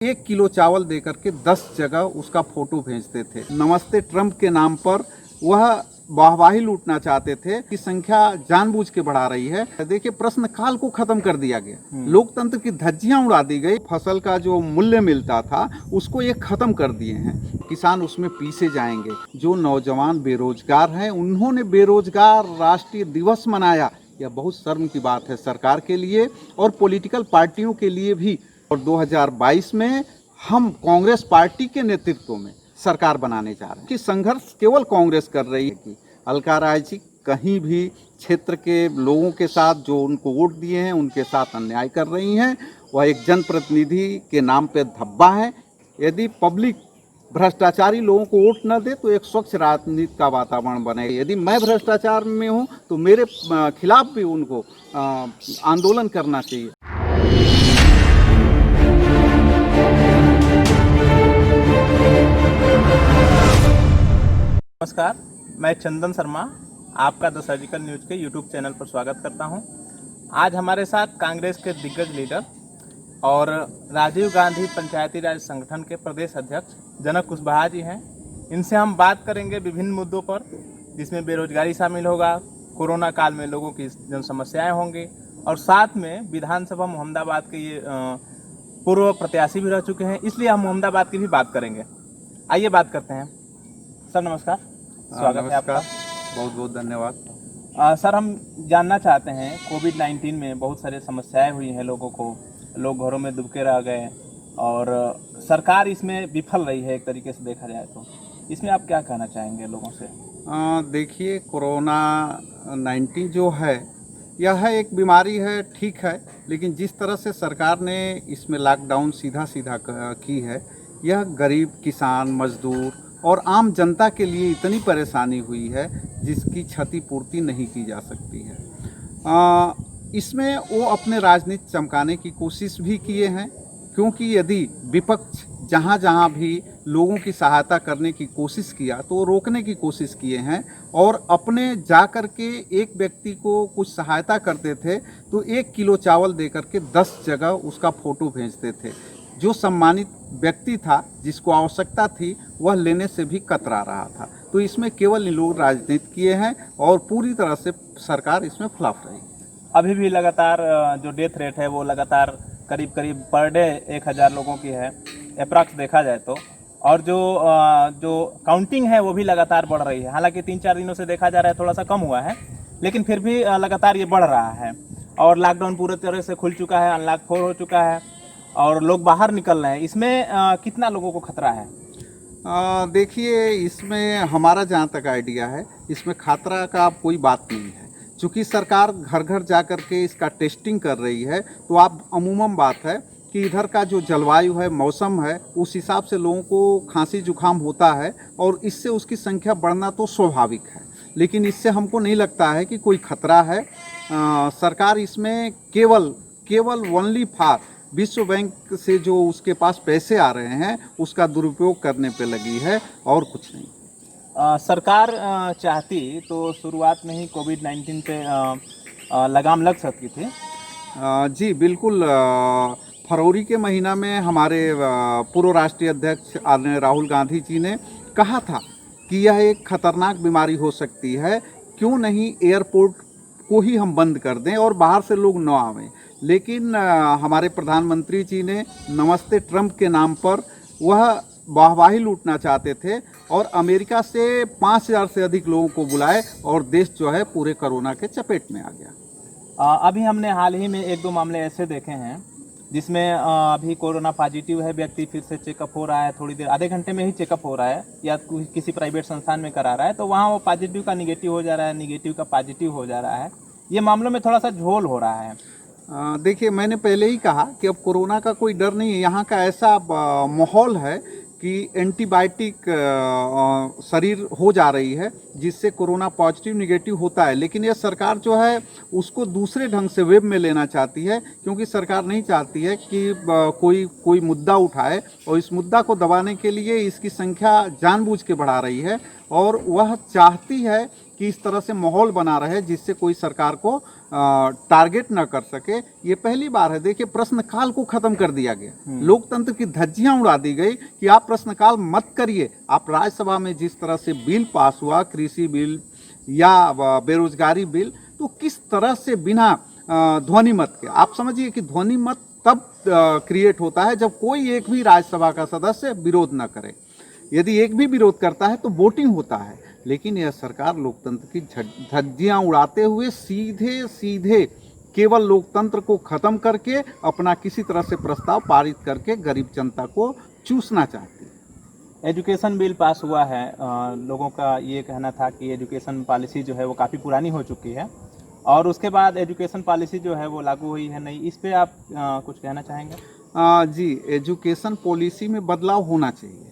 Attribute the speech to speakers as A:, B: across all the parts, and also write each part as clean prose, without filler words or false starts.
A: 1 kilo चावल देकर के 10 जगह उसका फोटो भेजते थे। नमस्ते ट्रंप के नाम पर वह वाहवाही लूटना चाहते थे कि संख्या जानबूझ के बढ़ा रही है। देखिए, प्रश्न काल को खत्म कर दिया गया, लोकतंत्र की धज्जियां उड़ा दी गई। फसल का जो मूल्य मिलता था उसको ये खत्म कर दिए हैं। किसान उसमें पीछे जाएंगे। जो नौजवान बेरोजगार हैं उन्होंने बेरोजगार राष्ट्रीय दिवस मनाया। यह बहुत शर्म की बात है सरकार के लिए और पॉलिटिकल पार्टियों के लिए भी। और 2022 में हम कांग्रेस पार्टी के नेतृत्व में सरकार बनाने जा रहे हैं कि संघर्ष केवल कांग्रेस कर रही है कि अलका राय जी कहीं भी क्षेत्र के लोगों के साथ जो उनको वोट दिए हैं उनके साथ अन्याय कर रही हैं। वह एक जनप्रतिनिधि के नाम पे धब्बा है। यदि पब्लिक भ्रष्टाचारी लोगों को वोट न दे तो एक स्वच्छ राजनीति का वातावरण बने। यदि मैं भ्रष्टाचार में हूं तो मेरे खिलाफ भी उनको आंदोलन करना चाहिए।
B: नमस्कार, मैं चंदन शर्मा आपका द सर्जिकल न्यूज़ के यूट्यूब चैनल पर स्वागत करता हूं। आज हमारे साथ कांग्रेस के दिग्गज लीडर और राजीव गांधी पंचायती राज संगठन के प्रदेश अध्यक्ष जनक कुशवाहा जी हैं। इनसे हम बात करेंगे विभिन्न मुद्दों पर, जिसमें बेरोजगारी शामिल होगा, कोरोना काल में लोगों की जन समस्याएँ होंगी और साथ में विधानसभा मोहम्मदाबाद के ये पूर्व प्रत्याशी भी रह चुके हैं, इसलिए हम मोहम्मदाबाद की भी बात करेंगे। आइए बात करते हैं। सर नमस्कार, स्वागत है आपका।
A: बहुत बहुत धन्यवाद।
B: सर, हम जानना चाहते हैं कोविड-19 में बहुत सारी समस्याएं हुई हैं लोगों को, लोग घरों में दुबके रह गए और सरकार इसमें विफल रही है एक तरीके से देखा जाए तो। इसमें आप क्या कहना चाहेंगे लोगों से?
A: देखिए, कोरोना 19 जो है यह एक बीमारी है, ठीक है, लेकिन जिस तरह से सरकार ने इसमें लॉकडाउन सीधा की है, यह गरीब किसान, मजदूर और आम जनता के लिए इतनी परेशानी हुई है जिसकी क्षतिपूर्ति नहीं की जा सकती है। इसमें वो अपने राजनीति चमकाने की कोशिश भी किए हैं, क्योंकि यदि विपक्ष जहाँ जहाँ भी लोगों की सहायता करने की कोशिश किया तो वो रोकने की कोशिश किए हैं और अपने जा कर के एक व्यक्ति को कुछ सहायता करते थे तो 1 किलो चावल दे करके 10 जगह उसका फ़ोटो भेजते थे। जो सम्मानित व्यक्ति था, जिसको आवश्यकता थी, वह लेने से भी कतरा रहा था। तो इसमें केवल इन लोग राजनीति किए हैं और पूरी तरह से सरकार इसमें फ्लॉप रही।
B: अभी भी लगातार जो डेथ रेट है वो लगातार करीब पर डे 1000 लोगों की है अप्रॉक्स देखा जाए तो, और जो काउंटिंग है वो भी लगातार बढ़ रही है। हालांकि 3-4 दिनों से देखा जा रहा है थोड़ा सा कम हुआ है, लेकिन फिर भी लगातार ये बढ़ रहा है। और लॉकडाउन पूरे तरह से खुल चुका है, अनलॉक 4 हो चुका है और लोग बाहर निकल रहे हैं। इसमें कितना लोगों को खतरा है?
A: देखिए, इसमें हमारा जहाँ तक आइडिया है, इसमें खतरा का कोई बात नहीं है। चूँकि सरकार घर घर जा कर के इसका टेस्टिंग कर रही है, तो आप अमूमन बात है कि इधर का जो जलवायु है, मौसम है, उस हिसाब से लोगों को खांसी जुकाम होता है और इससे उसकी संख्या बढ़ना तो स्वाभाविक है। लेकिन इससे हमको नहीं लगता है कि कोई खतरा है। सरकार इसमें केवल ओनली फॉर विश्व बैंक से जो उसके पास पैसे आ रहे हैं उसका दुरुपयोग करने पे लगी है और कुछ नहीं।
B: सरकार चाहती तो शुरुआत में ही कोविड-19 पे लगाम लग सकती थी।
A: जी बिल्कुल। फरवरी के महीना में हमारे पूर्व राष्ट्रीय अध्यक्ष आदरणीय राहुल गांधी जी ने कहा था कि यह एक खतरनाक बीमारी हो सकती है, क्यों नहीं एयरपोर्ट को ही हम बंद कर दें और बाहर से लोग न आवें। लेकिन हमारे प्रधानमंत्री जी ने नमस्ते ट्रंप के नाम पर वह वाहवाही लूटना चाहते थे और अमेरिका से 5000 से अधिक लोगों को बुलाए और देश जो है पूरे कोरोना के चपेट में आ गया।
B: अभी हमने हाल ही में 1-2 मामले ऐसे देखे हैं जिसमें अभी कोरोना पॉजिटिव है, व्यक्ति फिर से चेकअप हो रहा है, थोड़ी देर आधे घंटे में ही चेकअप हो रहा है या किसी प्राइवेट संस्थान में करा रहा है, तो वहाँ वो पॉजिटिव का निगेटिव हो जा रहा है, निगेटिव का पॉजिटिव हो जा रहा है। ये मामलों में थोड़ा सा झोल हो रहा है।
A: देखिए, मैंने पहले ही कहा कि अब कोरोना का कोई डर नहीं है। यहाँ का ऐसा माहौल है कि एंटीबायोटिक शरीर हो जा रही है जिससे कोरोना पॉजिटिव निगेटिव होता है। लेकिन यह सरकार जो है उसको दूसरे ढंग से वेब में लेना चाहती है, क्योंकि सरकार नहीं चाहती है कि कोई मुद्दा उठाए और इस मुद्दा को दबाने के लिए इसकी संख्या जानबूझ के बढ़ा रही है और वह चाहती है कि इस तरह से माहौल बना रहे जिससे कोई सरकार को टारगेट न कर सके। ये पहली बार है। देखिए, प्रश्नकाल को खत्म कर दिया गया, लोकतंत्र की धज्जियां उड़ा दी गई कि आप प्रश्नकाल मत करिए। आप राज्यसभा में जिस तरह से बिल पास हुआ, कृषि बिल या बेरोजगारी बिल, तो किस तरह से बिना ध्वनि मत के, आप समझिए कि ध्वनि मत तब क्रिएट होता है जब कोई एक भी राज्यसभा का सदस्य विरोध न करे। यदि एक भी विरोध करता है तो वोटिंग होता है। लेकिन यह सरकार लोकतंत्र की धज्जियां उड़ाते हुए सीधे सीधे केवल लोकतंत्र को खत्म करके अपना किसी तरह से प्रस्ताव पारित करके गरीब जनता को चूसना चाहती है।
B: एजुकेशन बिल पास हुआ है, लोगों का ये कहना था कि एजुकेशन पॉलिसी जो है वो काफ़ी पुरानी हो चुकी है और उसके बाद एजुकेशन पॉलिसी जो है वो लागू हुई है नहीं। इस पे आप कुछ कहना चाहेंगे?
A: जी, एजुकेशन पॉलिसी में बदलाव होना चाहिए,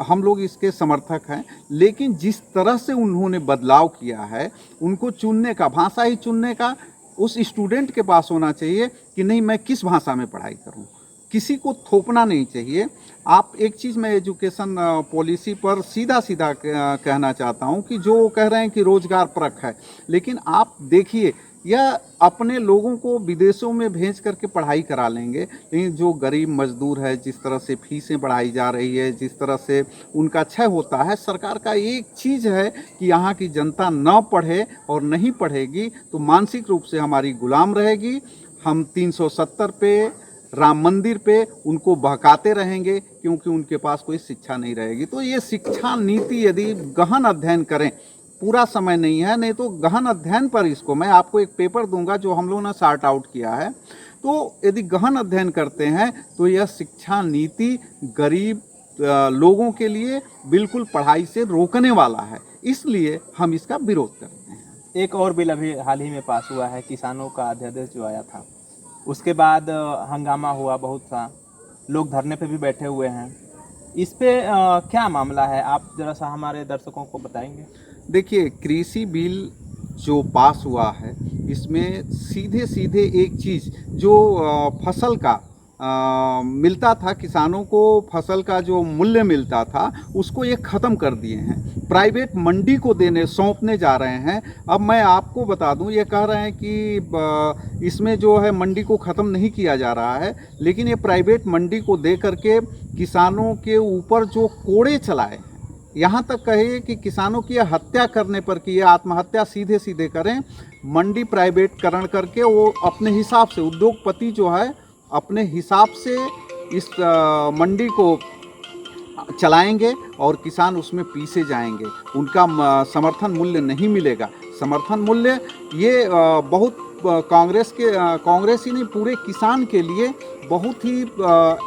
A: हम लोग इसके समर्थक हैं। लेकिन जिस तरह से उन्होंने बदलाव किया है, उनको चुनने का, भाषा ही चुनने का उस स्टूडेंट के पास होना चाहिए कि नहीं मैं किस भाषा में पढ़ाई करूं। किसी को थोपना नहीं चाहिए। आप एक चीज़ मैं एजुकेशन पॉलिसी पर सीधा सीधा कहना चाहता हूं कि जो कह रहे हैं कि रोजगार परक है, लेकिन आप देखिए यह अपने लोगों को विदेशों में भेज करके पढ़ाई करा लेंगे, लेकिन जो गरीब मजदूर है, जिस तरह से फीसें बढ़ाई जा रही है, जिस तरह से उनका क्षय होता है, सरकार का एक चीज़ है कि यहाँ की जनता न पढ़े और नहीं पढ़ेगी तो मानसिक रूप से हमारी गुलाम रहेगी। हम 370 पे, राम मंदिर पे उनको बहकाते रहेंगे क्योंकि उनके पास कोई शिक्षा नहीं रहेगी। तो ये शिक्षा नीति यदि गहन अध्ययन करें, पूरा समय नहीं है, नहीं तो गहन अध्ययन पर इसको मैं आपको एक पेपर दूंगा जो हम लोगों ने सॉर्ट आउट किया है। तो यदि गहन अध्ययन करते हैं तो यह शिक्षा नीति गरीब लोगों के लिए बिल्कुल पढ़ाई से रोकने वाला है, इसलिए हम इसका विरोध करते हैं।
B: एक और बिल अभी हाल ही में पास हुआ है, किसानों का अध्यादेश जो आया था, उसके बाद हंगामा हुआ, बहुत सा लोग धरने पे भी बैठे हुए हैं। इस पे क्या मामला है, आप जरा सा हमारे दर्शकों को बताएंगे?
A: देखिए, कृषि बिल जो पास हुआ है इसमें सीधे सीधे एक चीज़ जो फसल का मिलता था, किसानों को फसल का जो मूल्य मिलता था उसको ये ख़त्म कर दिए हैं, प्राइवेट मंडी को सौंपने जा रहे हैं। अब मैं आपको बता दूं, ये कह रहे हैं कि इसमें जो है मंडी को ख़त्म नहीं किया जा रहा है, लेकिन ये प्राइवेट मंडी को दे करके किसानों के ऊपर जो कोड़े चलाए, यहाँ तक कहिए कि किसानों की हत्या करने पर कि ये आत्महत्या सीधे सीधे करें, मंडी प्राइवेटकरण करके वो अपने हिसाब से, उद्योगपति जो है अपने हिसाब से इस मंडी को चलाएंगे और किसान उसमें पीसे जाएंगे, उनका समर्थन मूल्य नहीं मिलेगा। समर्थन मूल्य ये बहुत कांग्रेस ही नहीं, पूरे किसान के लिए बहुत ही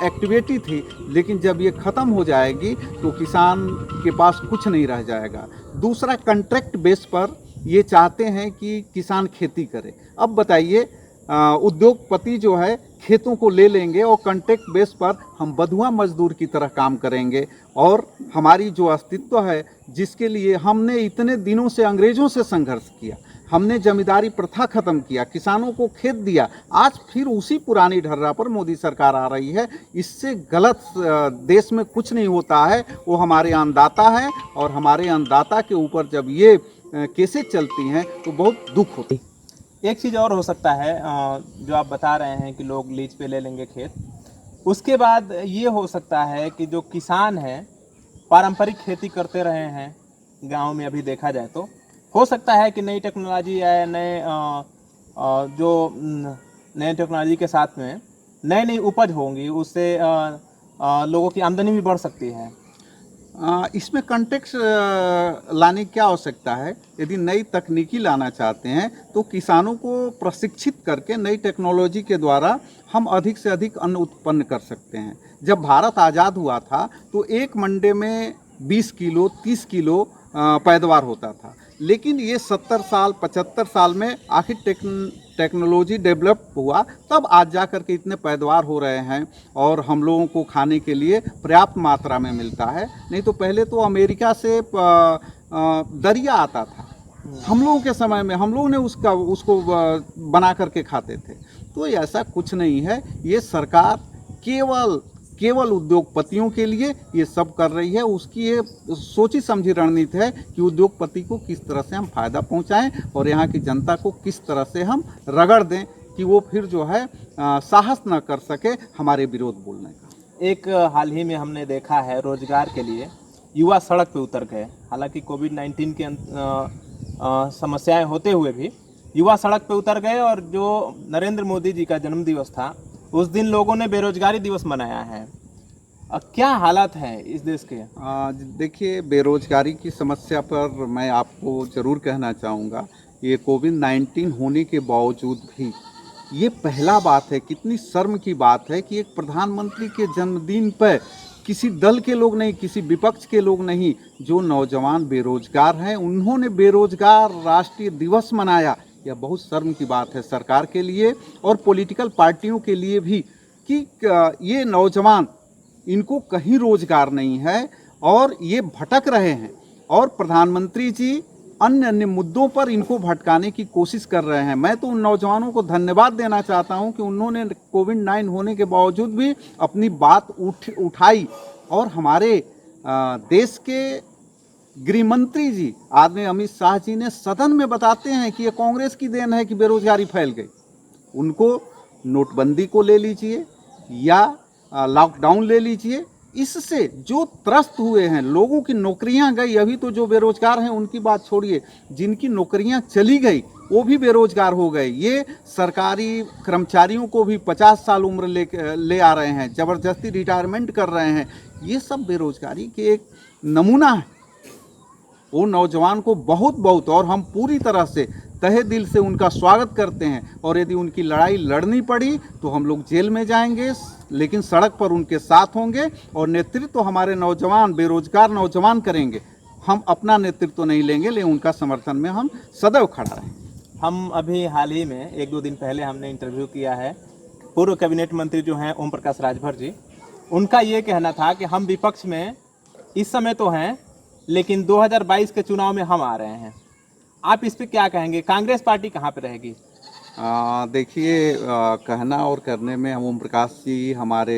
A: एक्टिविटी थी, लेकिन जब ये ख़त्म हो जाएगी तो किसान के पास कुछ नहीं रह जाएगा। दूसरा, कॉन्ट्रैक्ट बेस पर ये चाहते हैं कि किसान खेती करे। अब बताइए, उद्योगपति जो है खेतों को ले लेंगे और कॉन्ट्रैक्ट बेस पर हम बंधुआ मजदूर की तरह काम करेंगे और हमारी जो अस्तित्व है, जिसके लिए हमने इतने दिनों से अंग्रेज़ों से संघर्ष किया, हमने जमींदारी प्रथा खत्म किया, किसानों को खेत दिया, आज फिर उसी पुरानी ढर्रा पर मोदी सरकार आ रही है। इससे गलत देश में कुछ नहीं होता है, वो हमारे अन्नदाता है और हमारे अन्नदाता के ऊपर जब ये केसेस चलती हैं तो बहुत दुख होता है।
B: एक चीज़ और हो सकता है, जो आप बता रहे हैं कि लोग लीज पे ले लेंगे खेत, उसके बाद ये हो सकता है कि जो किसान हैं पारंपरिक खेती करते रहे हैं गांव में, अभी देखा जाए तो हो सकता है कि नई टेक्नोलॉजी या नए टेक्नोलॉजी के साथ में नई उपज होंगी, उससे लोगों की आमदनी भी बढ़ सकती है।
A: इसमें कंटेक्स्ट लाने की क्या आवश्यकता है? यदि नई तकनीकी लाना चाहते हैं तो किसानों को प्रशिक्षित करके नई टेक्नोलॉजी के द्वारा हम अधिक से अधिक अन्न उत्पन्न कर सकते हैं। जब भारत आज़ाद हुआ था तो एक मंडे में 20 किलो 30 किलो पैदावार होता था, लेकिन ये 70 साल 75 साल में आखिर टेक्नोलॉजी डेवलप हुआ, तब आज जा कर के इतने पैदावार हो रहे हैं और हम लोगों को खाने के लिए पर्याप्त मात्रा में मिलता है। नहीं तो पहले तो अमेरिका से दरिया आता था, हम लोगों के समय में हम लोगों ने उसको बना करके खाते थे। तो ऐसा कुछ नहीं है, ये सरकार केवल उद्योगपतियों के लिए ये सब कर रही है। उसकी ये सोची समझी रणनीति है कि उद्योगपति को किस तरह से हम फायदा पहुंचाएं और यहाँ की जनता को किस तरह से हम रगड़ दें कि वो फिर जो है साहस न कर सके हमारे विरोध बोलने का।
B: एक हाल ही में हमने देखा है रोजगार के लिए युवा सड़क पे उतर गए। हालांकि कोविड-19 के समस्याएं होते हुए भी युवा सड़क पे उतर गए और जो नरेंद्र मोदी जी का जन्मदिवस था उस दिन लोगों ने बेरोजगारी दिवस मनाया है। क्या हालात है इस देश के?
A: देखिए, बेरोजगारी की समस्या पर मैं आपको ज़रूर कहना चाहूँगा, ये कोविड-19 होने के बावजूद भी ये पहला बात है, कितनी शर्म की बात है कि एक प्रधानमंत्री के जन्मदिन पर किसी दल के लोग नहीं, किसी विपक्ष के लोग नहीं, जो नौजवान बेरोजगार हैं उन्होंने बेरोजगार राष्ट्रीय दिवस मनाया। यह बहुत शर्म की बात है सरकार के लिए और पॉलिटिकल पार्टियों के लिए भी कि ये नौजवान, इनको कहीं रोजगार नहीं है और ये भटक रहे हैं और प्रधानमंत्री जी अन्य मुद्दों पर इनको भटकाने की कोशिश कर रहे हैं। मैं तो उन नौजवानों को धन्यवाद देना चाहता हूं कि उन्होंने कोविड-19 होने के बावजूद भी अपनी बात उठाई और हमारे देश के गृह मंत्री जी आदरणीय अमित शाह जी ने सदन में बताते हैं कि ये कांग्रेस की देन है कि बेरोजगारी फैल गई। उनको नोटबंदी को ले लीजिए या लॉकडाउन ले लीजिए, इससे जो त्रस्त हुए हैं, लोगों की नौकरियां गई। अभी तो जो बेरोजगार हैं उनकी बात छोड़िए, जिनकी नौकरियां चली गई वो भी बेरोजगार हो गए। ये सरकारी कर्मचारियों को भी 50 साल उम्र ले आ रहे हैं, ज़बरदस्ती रिटायरमेंट कर रहे हैं। ये सब बेरोजगारी के एक नमूना है। वो नौजवान को बहुत और हम पूरी तरह से तहे दिल से उनका स्वागत करते हैं और यदि उनकी लड़ाई लड़नी पड़ी तो हम लोग जेल में जाएंगे, लेकिन सड़क पर उनके साथ होंगे और नेतृत्व तो हमारे नौजवान, बेरोजगार नौजवान करेंगे। हम अपना नेतृत्व तो नहीं लेंगे, लेकिन उनका समर्थन में हम सदैव खड़ा रहेंगे।
B: हम अभी हाल ही में 1-2 दिन पहले हमने इंटरव्यू किया है पूर्व कैबिनेट मंत्री जो हैं ओम प्रकाश राजभर जी। उनका ये कहना था कि हम विपक्ष में इस समय तो हैं, लेकिन 2022 के चुनाव में हम आ रहे हैं। आप इस पे क्या कहेंगे? कांग्रेस पार्टी कहाँ पे रहेगी?
A: देखिए, कहना और करने में हम ओम प्रकाश जी हमारे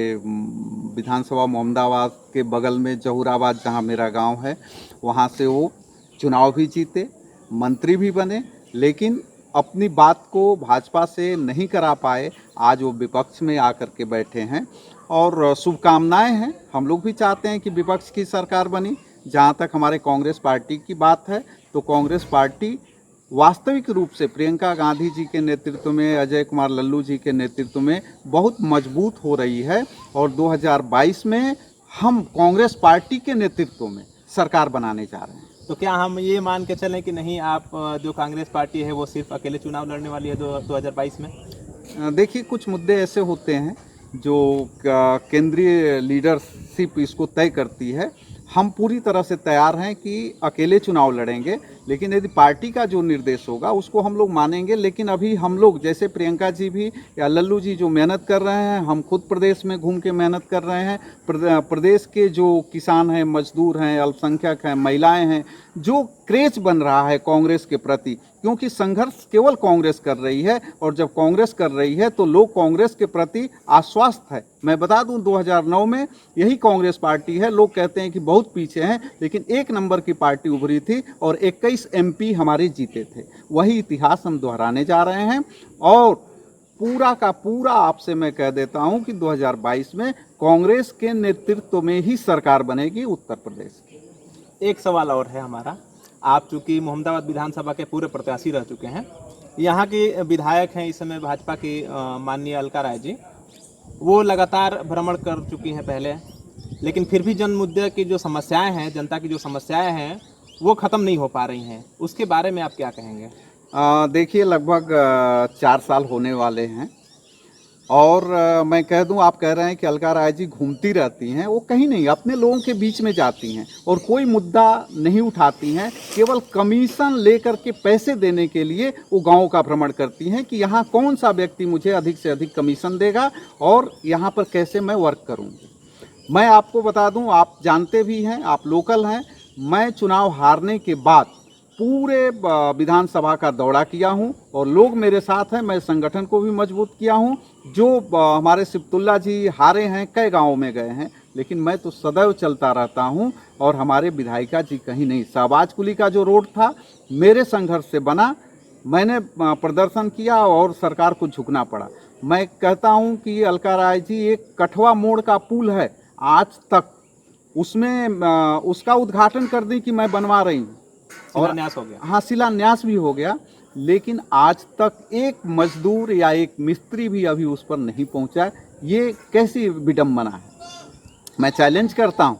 A: विधानसभा मोहम्मदाबाद के बगल में जहूराबाद, जहाँ मेरा गांव है, वहाँ से वो चुनाव भी जीते, मंत्री भी बने, लेकिन अपनी बात को भाजपा से नहीं करा पाए। आज वो विपक्ष में आकर के बैठे हैं और शुभकामनाएं हैं। हम लोग भी चाहते हैं कि विपक्ष की सरकार बनी। जहाँ तक हमारे कांग्रेस पार्टी की बात है तो कांग्रेस पार्टी वास्तविक रूप से प्रियंका गांधी जी के नेतृत्व में, अजय कुमार लल्लू जी के नेतृत्व में बहुत मजबूत हो रही है और 2022 में हम कांग्रेस पार्टी के नेतृत्व में सरकार बनाने जा रहे हैं।
B: तो क्या हम ये मान के चलें कि नहीं, आप जो कांग्रेस पार्टी है वो सिर्फ अकेले चुनाव लड़ने वाली है 2022 में?
A: देखिए, कुछ मुद्दे ऐसे होते हैं जो केंद्रीय लीडरशिप इसको तय करती है। हम पूरी तरह से तैयार हैं कि अकेले चुनाव लड़ेंगे, लेकिन यदि पार्टी का जो निर्देश होगा उसको हम लोग मानेंगे। लेकिन अभी हम लोग, जैसे प्रियंका जी भी या लल्लू जी जो मेहनत कर रहे हैं, हम खुद प्रदेश में घूम के मेहनत कर रहे हैं। प्रदेश के जो किसान हैं, मजदूर हैं, अल्पसंख्यक हैं, महिलाएं हैं, जो क्रेज बन रहा है कांग्रेस के प्रति, क्योंकि संघर्ष केवल कांग्रेस कर रही है और जब कांग्रेस कर रही है तो लोग कांग्रेस के प्रति आश्वस्त है। मैं बता दूं, 2009 में यही कांग्रेस पार्टी है, लोग कहते हैं कि बहुत पीछे हैं, लेकिन 1 नंबर की पार्टी उभरी थी और 21 MP हमारे जीते थे। वही इतिहास हम दोहराने जा रहे हैं और पूरा का पूरा आपसे मैं कह देता हूं कि 2022 में कांग्रेस के नेतृत्व में ही सरकार बनेगी उत्तर प्रदेश की।
B: एक सवाल और है हमारा। आप चूँकि मोहम्मदाबाद विधानसभा के पूरे प्रत्याशी रह चुके हैं, यहाँ के विधायक हैं इस समय भाजपा की माननीय अलका राय जी, वो लगातार भ्रमण कर चुकी हैं पहले, लेकिन फिर भी जन मुद्दे की जो समस्याएं हैं, जनता की जो समस्याएं हैं, वो ख़त्म नहीं हो पा रही हैं। उसके बारे में आप क्या कहेंगे?
A: देखिए, लगभग 4 साल होने वाले हैं और मैं कह दूं, आप कह रहे हैं कि अलका राय जी घूमती रहती हैं, वो कहीं नहीं, अपने लोगों के बीच में जाती हैं और कोई मुद्दा नहीं उठाती हैं। केवल कमीशन लेकर के पैसे देने के लिए वो गाँव का भ्रमण करती हैं कि यहाँ कौन सा व्यक्ति मुझे अधिक से अधिक कमीशन देगा और यहाँ पर कैसे मैं वर्क करूँगी। मैं आपको बता दूं, आप जानते भी हैं, आप लोकल हैं, मैं चुनाव हारने के बाद पूरे विधानसभा का दौरा किया हूं और लोग मेरे साथ हैं। मैं संगठन को भी मजबूत किया हूं। जो हमारे सिबतुल्ला जी हारे हैं, कई गांवों में गए हैं, लेकिन मैं तो सदैव चलता रहता हूं। और हमारे विधायिका जी कहीं नहीं। शहबाज कुली का जो रोड था मेरे संघर्ष से बना, मैंने प्रदर्शन किया और सरकार को झुकना पड़ा। मैं कहता हूं कि अलका राय जी, एक कठवा मोड़ का पुल है, आज तक उसमें उसका उद्घाटन कर दी कि मैं बनवा रही हूँ और
B: शिलान्यास हो गया।
A: हाँ, शिलान्यास भी हो गया, लेकिन आज तक एक मजदूर या एक मिस्त्री भी अभी उस पर नहीं पहुंचा। ये कैसी विडंबना है। मैं चैलेंज करता हूं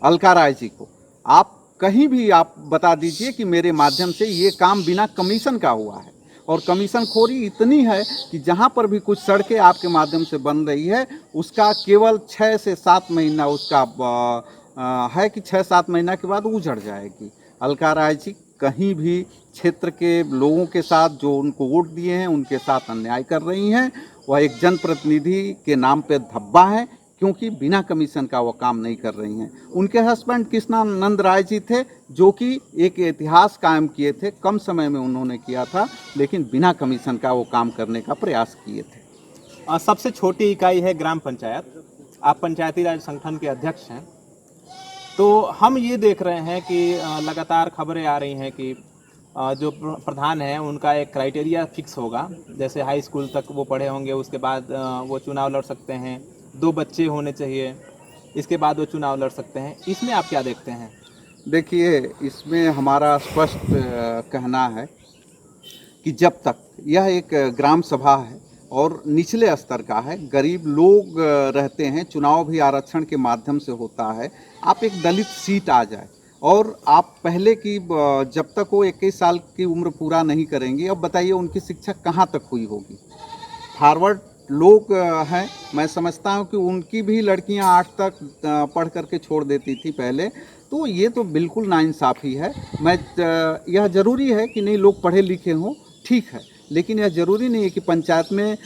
A: अलका राय जी को, आप कहीं भी आप बता दीजिए कि मेरे माध्यम से ये काम बिना कमीशन का हुआ है। और कमीशन खोरी इतनी है कि जहां पर भी कुछ सड़कें आपके माध्यम से बन रही है, उसका केवल 6 से 7 महीना उसका है कि 6-7 महीना के बाद उजड़ जाएगी। अलका राय जी कहीं भी क्षेत्र के लोगों के साथ, जो उनको वोट दिए हैं, उनके साथ अन्याय कर रही हैं। वह एक जनप्रतिनिधि के नाम पे धब्बा है, क्योंकि बिना कमीशन का वो काम नहीं कर रही हैं। उनके हस्बैंड कृष्णानंद राय जी थे, जो कि एक इतिहास कायम किए थे, कम समय में उन्होंने किया था, लेकिन बिना कमीशन का वो काम करने का प्रयास किए थे।
B: सबसे छोटी इकाई है ग्राम पंचायत। आप पंचायती राज संगठन के अध्यक्ष हैं। तो हम ये देख रहे हैं कि लगातार खबरें आ रही हैं कि जो प्रधान हैं उनका एक क्राइटेरिया फिक्स होगा। जैसे हाई स्कूल तक वो पढ़े होंगे, उसके बाद वो चुनाव लड़ सकते हैं, 2 बच्चे होने चाहिए, इसके बाद वो चुनाव लड़ सकते हैं। इसमें आप क्या देखते हैं?
A: देखिए, इसमें हमारा स्पष्ट कहना है कि जब तक यह एक ग्राम सभा है और निचले स्तर का है, गरीब लोग रहते हैं, चुनाव भी आरक्षण के माध्यम से होता है। आप एक दलित सीट आ जाए और आप पहले की जब तक वो 21 साल की उम्र पूरा नहीं करेंगे, अब बताइए उनकी शिक्षा कहाँ तक हुई होगी। फॉरवर्ड लोग हैं, मैं समझता हूँ कि उनकी भी लड़कियां 8 तक पढ़ करके छोड़ देती थी पहले। तो ये तो बिल्कुल नाइंसाफ़ी है। यह ज़रूरी है कि नहीं लोग पढ़े लिखे हों, ठीक है, लेकिन यह ज़रूरी नहीं है कि पंचायत में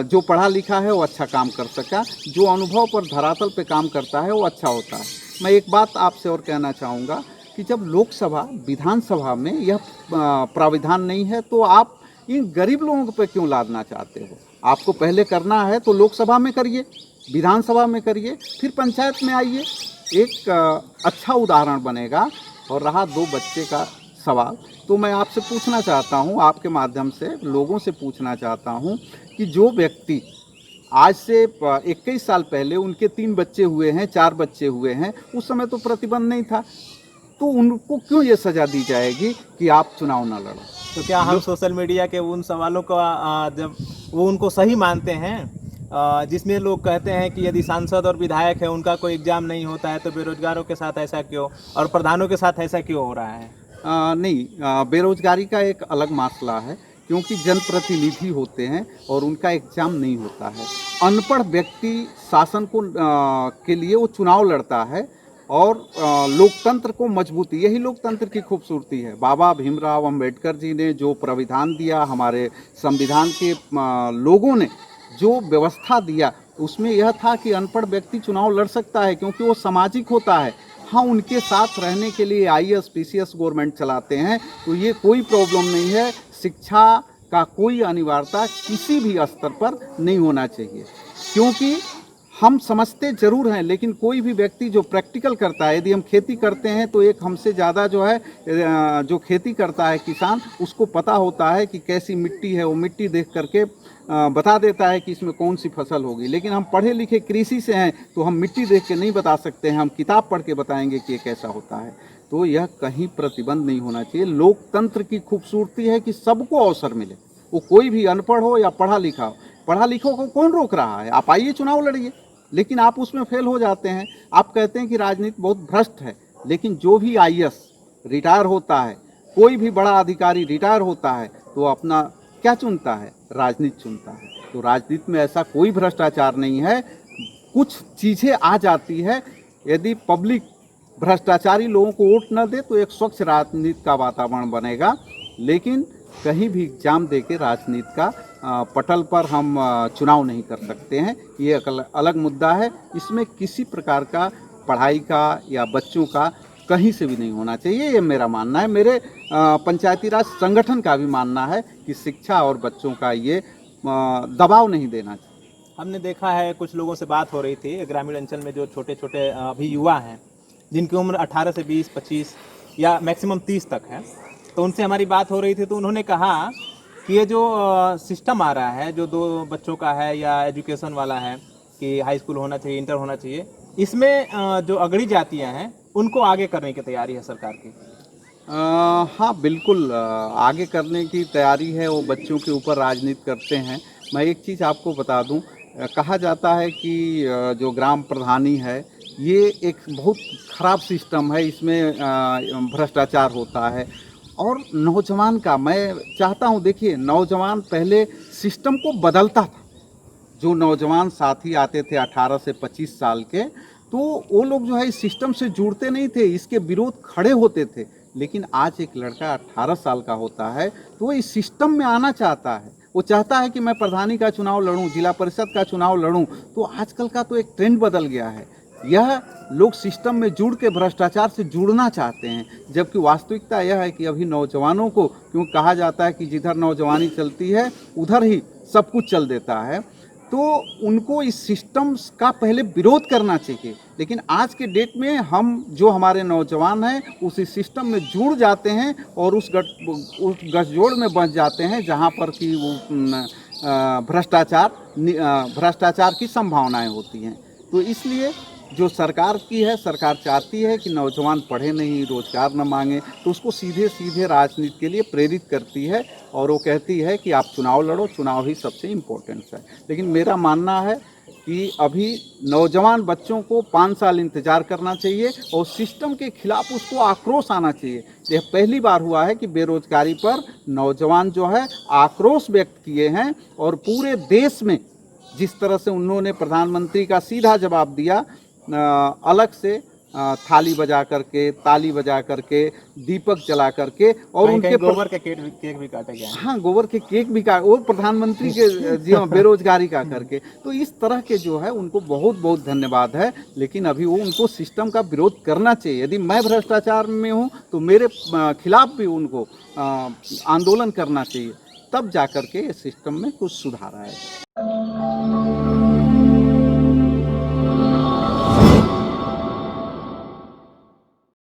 A: जो पढ़ा लिखा है वो अच्छा काम कर सका। जो अनुभव पर धरातल पे काम करता है वो अच्छा होता है। मैं एक बात आपसे और कहना चाहूँगा कि जब लोकसभा विधानसभा में यह प्राविधान नहीं है, तो आप इन गरीब लोगों पे क्यों लादना चाहते हो? आपको पहले करना है तो लोकसभा में करिए, विधानसभा में करिए, फिर पंचायत में आइए। एक अच्छा उदाहरण बनेगा। और रहा 2 बच्चे का सवाल, तो मैं आपसे पूछना चाहता हूं, आपके माध्यम से लोगों से पूछना चाहता हूं कि जो व्यक्ति आज से 21 साल पहले उनके 3 बच्चे हुए हैं, 4 बच्चे हुए हैं, उस समय तो प्रतिबंध नहीं था, तो उनको क्यों ये सज़ा दी जाएगी कि आप चुनाव ना लड़ो?
B: तो क्या हम सोशल मीडिया के उन सवालों का जब वो उनको सही मानते हैं, जिसमें लोग कहते हैं कि यदि सांसद और विधायक है उनका कोई एग्जाम नहीं होता है, तो बेरोजगारों के साथ ऐसा क्यों और प्रधानों के साथ ऐसा क्यों हो रहा है?
A: नहीं, बेरोजगारी का एक अलग मसला है, क्योंकि जनप्रतिनिधि होते हैं और उनका एग्जाम नहीं होता है। अनपढ़ व्यक्ति शासन को के लिए वो चुनाव लड़ता है और लोकतंत्र को मजबूती, यही लोकतंत्र की खूबसूरती है। बाबा भीमराव अंबेडकर जी ने जो प्राविधान दिया, हमारे संविधान के लोगों ने जो व्यवस्था दिया, उसमें यह था कि अनपढ़ व्यक्ति चुनाव लड़ सकता है, क्योंकि वो सामाजिक होता है। हाँ, उनके साथ रहने के लिए IAS PCS गवर्नमेंट चलाते हैं, तो ये कोई प्रॉब्लम नहीं है। शिक्षा का कोई अनिवार्यता किसी भी स्तर पर नहीं होना चाहिए, क्योंकि हम समझते जरूर हैं, लेकिन कोई भी व्यक्ति जो प्रैक्टिकल करता है, यदि हम खेती करते हैं तो एक हमसे ज़्यादा जो है जो खेती करता है किसान, उसको पता होता है कि कैसी मिट्टी है, वो मिट्टी देख करके बता देता है कि इसमें कौन सी फसल होगी। लेकिन हम पढ़े लिखे कृषि से हैं, तो हम मिट्टी देख के नहीं बता सकते हैं, हम किताब पढ़ के बताएंगे कि ये कैसा होता है। तो यह कहीं प्रतिबंध नहीं होना चाहिए। लोकतंत्र की खूबसूरती है कि सबको अवसर मिले, वो कोई भी अनपढ़ हो या पढ़ा लिखा हो। पढ़ा लिखों को कौन रोक रहा है? आप आइए चुनाव लड़िए, लेकिन आप उसमें फेल हो जाते हैं। आप कहते हैं कि राजनीति बहुत भ्रष्ट है, लेकिन जो भी IAS रिटायर होता है, कोई भी बड़ा अधिकारी रिटायर होता है, तो अपना क्या चुनता है? राजनीति चुनता है। तो राजनीति में ऐसा कोई भ्रष्टाचार नहीं है। कुछ चीज़ें आ जाती है, यदि पब्लिक भ्रष्टाचारी लोगों को वोट न दे तो एक स्वच्छ राजनीति का वातावरण बनेगा। लेकिन कहीं भी एग्जाम दे के राजनीति का पटल पर हम चुनाव नहीं कर सकते हैं। ये एक अलग मुद्दा है। इसमें किसी प्रकार का पढ़ाई का या बच्चों का कहीं से भी नहीं होना चाहिए, ये मेरा मानना है। मेरे पंचायती राज संगठन का भी मानना है कि शिक्षा और बच्चों का ये दबाव नहीं देना चाहिए।
B: हमने देखा है कुछ लोगों से बात हो रही थी ग्रामीण अंचल में जो छोटे छोटे अभी युवा हैं जिनकी उम्र 18 से 20, 25 या मैक्सिमम 30 तक है, तो उनसे हमारी बात हो रही थी तो उन्होंने कहा कि ये जो सिस्टम आ रहा है जो 2 बच्चों का है या एजुकेशन वाला है कि हाई स्कूल होना चाहिए, इंटर होना चाहिए, इसमें जो अगड़ी जातियाँ हैं उनको आगे करने की तैयारी है सरकार की।
A: हाँ बिल्कुल, आगे करने की तैयारी है। वो बच्चों के ऊपर राजनीति करते हैं। मैं एक चीज़ आपको बता दूं, कहा जाता है कि जो ग्राम प्रधानी है ये एक बहुत ख़राब सिस्टम है, इसमें भ्रष्टाचार होता है। और नौजवान का मैं चाहता हूं, देखिए नौजवान पहले सिस्टम को बदलता था। जो नौजवान साथी आते थे 18 से 25 साल के, तो वो लोग जो है इस सिस्टम से जुड़ते नहीं थे, इसके विरोध खड़े होते थे। लेकिन आज एक लड़का 18 साल का होता है तो वो इस सिस्टम में आना चाहता है। वो चाहता है कि मैं प्रधानी का चुनाव लड़ूं, जिला परिषद का चुनाव लड़ूं। तो आजकल का तो एक ट्रेंड बदल गया है, यह लोग सिस्टम में जुड़ के भ्रष्टाचार से जुड़ना चाहते हैं। जबकि वास्तविकता यह है कि अभी नौजवानों को, क्यों कहा जाता है कि जिधर नौजवानी चलती है उधर ही सब कुछ चल देता है, तो उनको इस सिस्टम का पहले विरोध करना चाहिए। लेकिन आज के डेट में हम जो हमारे नौजवान हैं उसी सिस्टम में जुड़ जाते हैं और उस गठजोड़ में बच जाते हैं जहां पर कि वो भ्रष्टाचार की संभावनाएं होती हैं। तो इसलिए जो सरकार की है, सरकार चाहती है कि नौजवान पढ़े नहीं, रोजगार न मांगे, तो उसको सीधे सीधे राजनीति के लिए प्रेरित करती है और वो कहती है कि आप चुनाव लड़ो, चुनाव ही सबसे इम्पोर्टेंट है। लेकिन मेरा मानना है कि अभी नौजवान बच्चों को 5 साल इंतजार करना चाहिए और सिस्टम के खिलाफ उसको आक्रोश आना चाहिए। यह पहली बार हुआ है कि बेरोजगारी पर नौजवान जो है आक्रोश व्यक्त किए हैं और पूरे देश में जिस तरह से उन्होंने प्रधानमंत्री का सीधा जवाब दिया, अलग से थाली बजा करके, ताली बजा करके, दीपक जला करके, और उनके
B: गोबर के केक भी काटे गए।
A: हाँ, गोबर के केक भी काटे, वो प्रधानमंत्री के जी हाँ बेरोजगारी का करके। तो इस तरह के जो है उनको बहुत बहुत धन्यवाद है। लेकिन अभी वो उनको सिस्टम का विरोध करना चाहिए। यदि मैं भ्रष्टाचार में हूँ तो मेरे खिलाफ भी उनको आंदोलन करना चाहिए, तब जा कर के सिस्टम में कुछ सुधार आएगा।